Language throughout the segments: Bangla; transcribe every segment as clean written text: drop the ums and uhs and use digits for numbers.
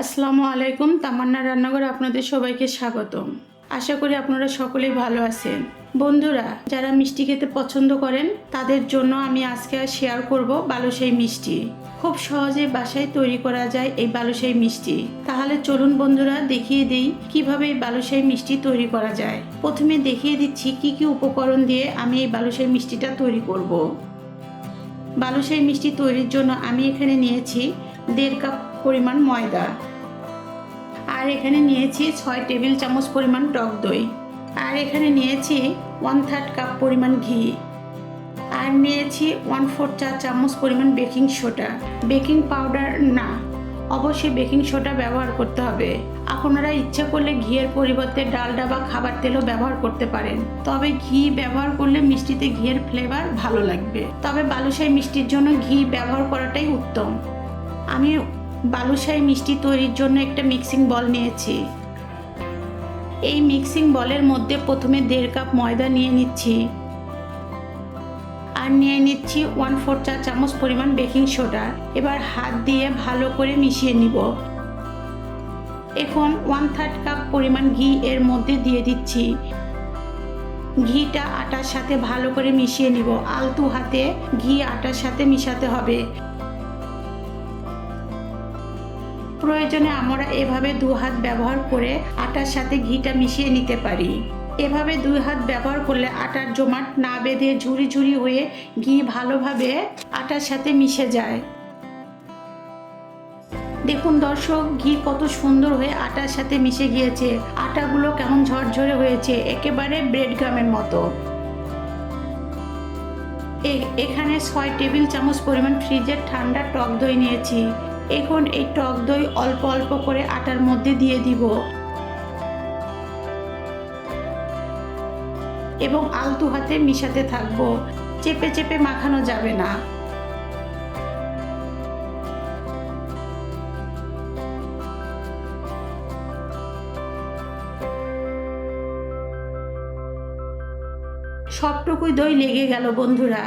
আসসালামু আলাইকুম। তামান্না রান্নাঘরে আপনাদের সবাইকে স্বাগতম। আশা করি আপনারা সকলেই ভালো আছেন। বন্ধুরা, যারা মিষ্টি খেতে পছন্দ করেন তাদের জন্য আমি আজকে শেয়ার করব বালুশাহি মিষ্টি। খুব সহজে বাসায় তৈরি করা যায় এই বালুশাহি মিষ্টি। তাহলে চলুন বন্ধুরা, দেখিয়ে দিই কিভাবে এই বালুশাহি মিষ্টি তৈরি করা যায়। প্রথমে দেখিয়ে দিচ্ছি কি কি উপকরণ দিয়ে আমি এই বালুশাহি মিষ্টিটা তৈরি করব। বালুশাহি মিষ্টি তৈরির জন্য আমি এখানে নিয়েছি 1.5 কাপ পরিমাণ ময়দা, আর এখানে নিয়েছি 6 টেবিল চামচ পরিমাণ টক দই, আর এখানে নিয়েছি 1/3 কাপ পরিমাণ ঘি, আর নিয়েছি 1/4 চা চামচ পরিমাণ বেকিং সোডা। বেকিং পাউডার না, অবশ্যই বেকিং সোডা ব্যবহার করতে হবে। আপনারা ইচ্ছে করলে ঘিয়ের পরিবর্তে ডালডা বা খাবার তেলও ব্যবহার করতে পারেন, তবে ঘি ব্যবহার করলে মিষ্টিতে ঘিয়ের ফ্লেভার ভালো লাগবে। তবে বালুশাহি মিষ্টির জন্য ঘি ব্যবহার করাটাই উত্তম। আমি বালুশাহি মিষ্টি তৈরির জন্য একটা মিক্সিং বল নিয়েছি। এই মিক্সিং বলের মধ্যে প্রথমে 1.5 কাপ ময়দা নিয়ে নিচ্ছি, আর নিয়ে নিচ্ছি 1/4 চা চামচ পরিমাণ বেকিং সোডা। এবার হাত দিয়ে ভালো করে মিশিয়ে নিব। এখন 1/3 কাপ পরিমাণ ঘি এর মধ্যে দিয়ে দিচ্ছি। ঘিটা আটার সাথে ভালো করে মিশিয়ে নিব। আলতু হাতে ঘি আটার সাথে মিশাতে হবে। প্রয়োজনে আমরা এভাবে 2 হাত ব্যবহার করে আটার সাথে ঘিটা মিশিয়ে নিতে পারি। এভাবে 2 হাত ব্যবহার করলে আটার জমাট না বেঁধে ঝুরি ঝুরি হয়ে ঘি ভালোভাবে আটার সাথে মিশে যায়। দেখুন দর্শক, ঘি কত সুন্দর হয়ে আটার সাথে মিশে গিয়েছে। আটাগুলো কেমন ঝরঝরে হয়েছে, একেবারে ব্রেড গামের মতো। এখানে 6 টেবিল চামচ পরিমাণ ফ্রিজের ঠান্ডা টক দই নিয়েছি। এখন এই টক দই অল্প অল্প করে আটার মধ্যে দিয়ে দিব এবং আলতু হাতে মিশাতে থাকবো। চেপে চেপে মাখানো যাবে না। সবটুকুই দই লেগে গেল বন্ধুরা।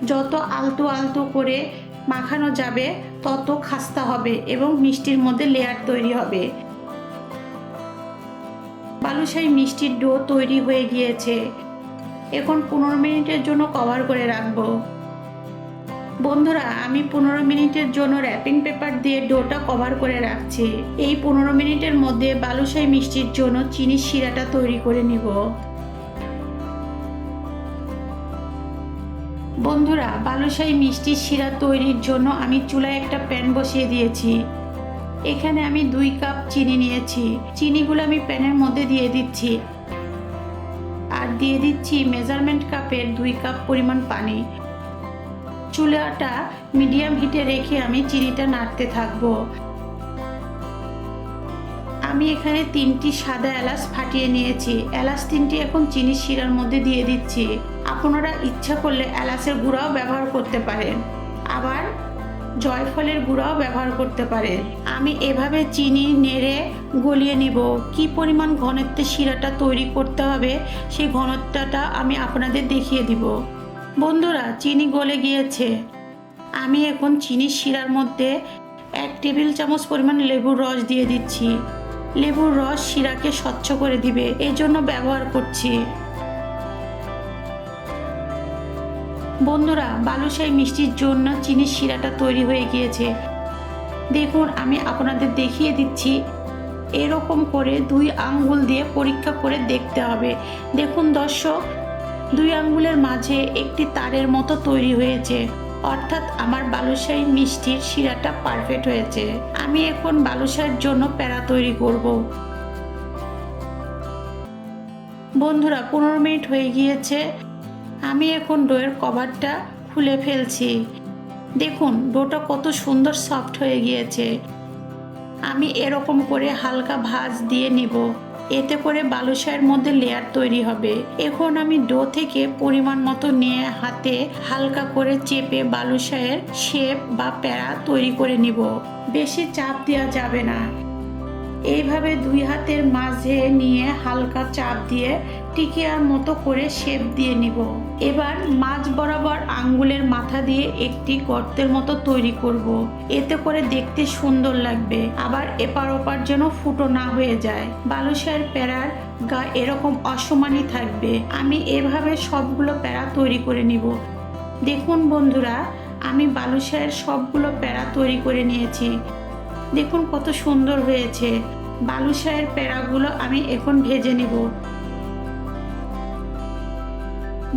যত আলতো আলতো করে মাখানো যাবে তত খাস্তা হবে এবং মিষ্টির মধ্যে লেয়ার তৈরি হবে। বালুশাহি মিষ্টির ডো তৈরি হয়ে গিয়েছে। এখন 15 মিনিটের জন্য কভার করে রাখবো। বন্ধুরা, আমি 15 মিনিটের জন্য র্যাপিং পেপার দিয়ে ডোটা কভার করে রাখছি। এই 15 মিনিটের মধ্যে বালুশাহি মিষ্টির জন্য চিনির শিরাটা তৈরি করে নিব। বন্ধুরা, বালুশাহি মিষ্টির শিরা তৈরির জন্য আমি চুলায় একটা প্যান বসিয়ে দিয়েছি। এখানে আমি 2 কাপ চিনি নিয়েছি। চিনিগুলো আমি প্যানের মধ্যে দিয়ে দিচ্ছি, আর দিয়ে দিচ্ছি মেজারমেন্ট কাপের 2 কাপ পরিমাণ পানি। চুলাটা মিডিয়াম হিটে রেখে আমি চিনিটা নাড়তে থাকবো। আমি এখানে 3টি সাদা এলাচ ফাটিয়ে নিয়েছি। এলাচ 3টি এখন চিনির শিরার মধ্যে দিয়ে দিচ্ছি। আপনারা ইচ্ছা করলে এলাচের গুঁড়াও ব্যবহার করতে পারেন, আবার জয়ফলের গুঁড়াও ব্যবহার করতে পারেন। আমি এভাবে চিনি নেড়ে গলিয়ে নিব। কি পরিমাণ ঘনত্বের শিরাটা তৈরি করতে হবে সেই ঘনত্বটা আমি আপনাদের দেখিয়ে দিব। বন্ধুরা, চিনি গলে গিয়েছে। আমি এখন চিনির শিরার মধ্যে 1 টেবিল চামচ পরিমাণ লেবুর রস দিয়ে দিচ্ছি। লেবুর রস শিরাকে স্বচ্ছ করে দিবে, এই জন্য ব্যবহার করছি। বন্ধুরা, বালুশাহি মিষ্টির জন্য চিনির শিরাটা তৈরি হয়ে গিয়েছে। দেখুন, আমি আপনাদের দেখিয়ে দিচ্ছি। এরকম করে 2 আঙ্গুল দিয়ে পরীক্ষা করে দেখতে হবে। দেখুন দর্শক, 2 আঙ্গুলের মাঝে একটি তারের মতো তৈরি হয়েছে, অর্থাৎ আমার বালুশাহি মিষ্টির শিরাটা পারফেক্ট হয়েছে। আমি এখন বালুশাহির জন্য প্যাড়া তৈরি করব। বন্ধুরা, 15 মিনিট হয়ে গিয়েছে। আমি এখন ডোয়ের কভারটা খুলে ফেলছি। দেখুন ডোটা কত সুন্দর সফট হয়ে গিয়েছে। আমি এরকম করে হালকা ভাঁজ দিয়ে নিব, এতে করে বালুশাহির মধ্যে লেয়ার তৈরি হবে। এখন আমি ডো থেকে পরিমাণ মতো নিয়ে হাতে হালকা করে চেপে বালুশাহির শেপ বা প্যাড়া তৈরি করে নিব। বেশি চাপ দেওয়া যাবে না। এইভাবে 2 হাতের মাঝে নিয়ে হালকা চাপ দিয়ে টিকিয়ার মতো করে শেপ দিয়ে নিব। এবার মাঝ বরাবর আঙ্গুলের মাথা দিয়ে একটি গর্তের মতো তৈরি করব। এতে করে দেখতে সুন্দর লাগবে, আবার এপার ওপার যেন ফুটো না হয়ে যায়। বালুশাইয়ের প্যারার গা এরকম অসমানই থাকবে। আমি এভাবে সবগুলো প্যারা তৈরি করে নিব। দেখুন বন্ধুরা, আমি বালুশাইয়ের সবগুলো প্যারা তৈরি করে নিয়েছি। দেখুন কত সুন্দর হয়েছে। বালুশাইয়ের প্যারাগুলো আমি এখন ভেজে নিব।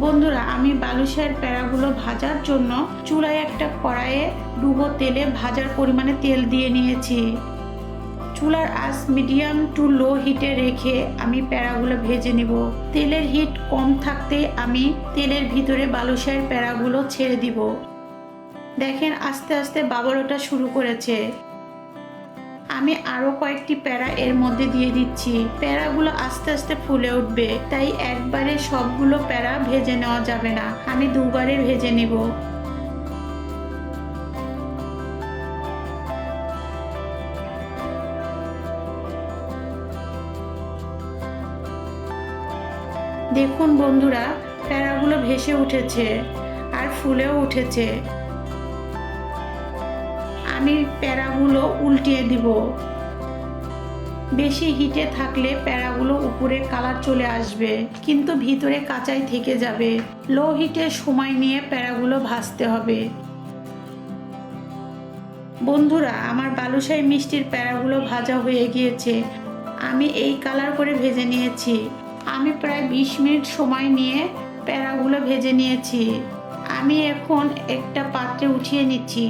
বন্ধুরা, আমি বালুশাইয়ের প্যারাগুলো ভাজার জন্য চুলায় একটা কড়াইয়ে ডুবো তেলে ভাজার পরিমাণে তেল দিয়ে নিয়েছি। চুলার আঁচ মিডিয়াম টু লো হিটে রেখে আমি প্যারাগুলো ভেজে নিব। তেলের হিট কম থাকতে আমি তেলের ভিতরে বালুশাইয়ের প্যারাগুলো ছেড়ে দিব। দেখেন আস্তে আস্তে বাবল ওঠা শুরু করেছে। আমি আরো কয়েকটি প্যারা এর মধ্যে দিয়ে দিচ্ছি। প্যারাগুলো আস্তে আস্তে ফুলে উঠবে, তাই একবারে সবগুলো প্যারা ভেজে নেওয়া যাবে না, আমি দুবারে ভেজে নিব। দেখুন বন্ধুরা, প্যারাগুলো ভেসে উঠেছে আর ফুলেও উঠেছে। আমি প্যারাগুলো উল্টিয়ে দিব। বেশি হিটে থাকলে প্যারাগুলো উপরে কালার চলে আসবে, কিন্তু ভিতরে কাঁচাই থেকে যাবে। লো হিটে সময় নিয়ে প্যারাগুলো ভাজতে হবে। বন্ধুরা, আমার বালুশাহী মিষ্টির প্যারাগুলো ভাজা হয়ে গিয়েছে। আমি এই কালার করে ভেজে নিয়েছি। আমি প্রায় 20 মিনিট সময় নিয়ে প্যারাগুলো ভেজে নিয়েছি। আমি এখন একটা পাত্রে উঠিয়ে নিচ্ছি।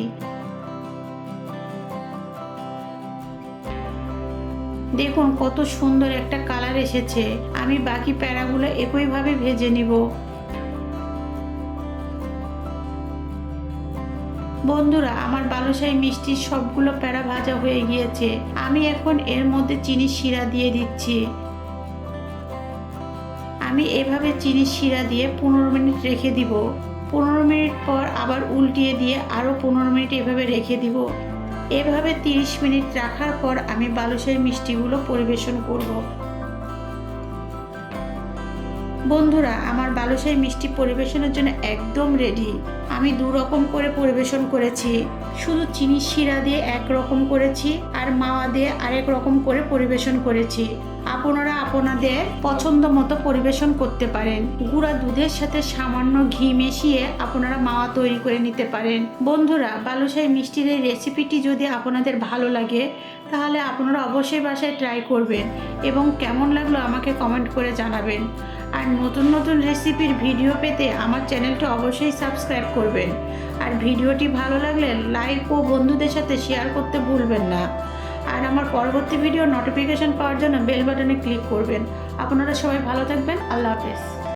দেখুন কত সুন্দর একটা কালার এসেছে। আমি বাকি প্যারাগুলো একইভাবে ভেজে নিব। বন্ধুরা, আমার বালুশাহী মিষ্টির সবগুলো প্যারা ভাজা হয়ে গিয়েছে। আমি এখন এর মধ্যে চিনির শিরা দিয়ে দিচ্ছি। আমি এভাবে চিনির শিরা দিয়ে 15 মিনিট রেখে দিব। 15 মিনিট পর আবার উল্টিয়ে দিয়ে আরও 15 মিনিট এভাবে রেখে দিব। এভাবে 30 মিনিট রাখার পর আমি বালুশাহী মিষ্টিগুলো পরিবেশন করব। বন্ধুরা, আমার বালুশাহী মিষ্টি পরিবেশনের জন্য একদম রেডি। আমি 2 রকম করে পরিবেশন করেছি। শুধু চিনির শিরা দিয়ে একরকম করেছি, আর মাওয়া দিয়ে আরেক রকম করে পরিবেশন করেছি। আপনারা আপনাদের পছন্দ মতো পরিবেশন করতে পারেন। গুঁড়া দুধের সাথে সামান্য ঘি মিশিয়ে আপনারা মাওয়া তৈরি করে নিতে পারেন। বন্ধুরা, বালুশাহী মিষ্টির এই রেসিপিটি যদি আপনাদের ভালো লাগে তাহলে আপনারা অবশ্যই বাসায় ট্রাই করবেন এবং কেমন লাগলো আমাকে কমেন্ট করে জানাবেন। আর নতুন নতুন রেসিপির ভিডিও পেতে আমার চ্যানেলটা অবশ্যই সাবস্ক্রাইব করবেন। আর ভিডিওটি ভালো লাগলে লাইক ও বন্ধুদের সাথে শেয়ার করতে ভুলবেন না। আর আমার পরবর্তী ভিডিও নোটিফিকেশন পাওয়ার জন্য বেল বাটনে ক্লিক করবেন। আপনারা সবাই ভালো থাকবেন। আল্লাহ হাফেজ।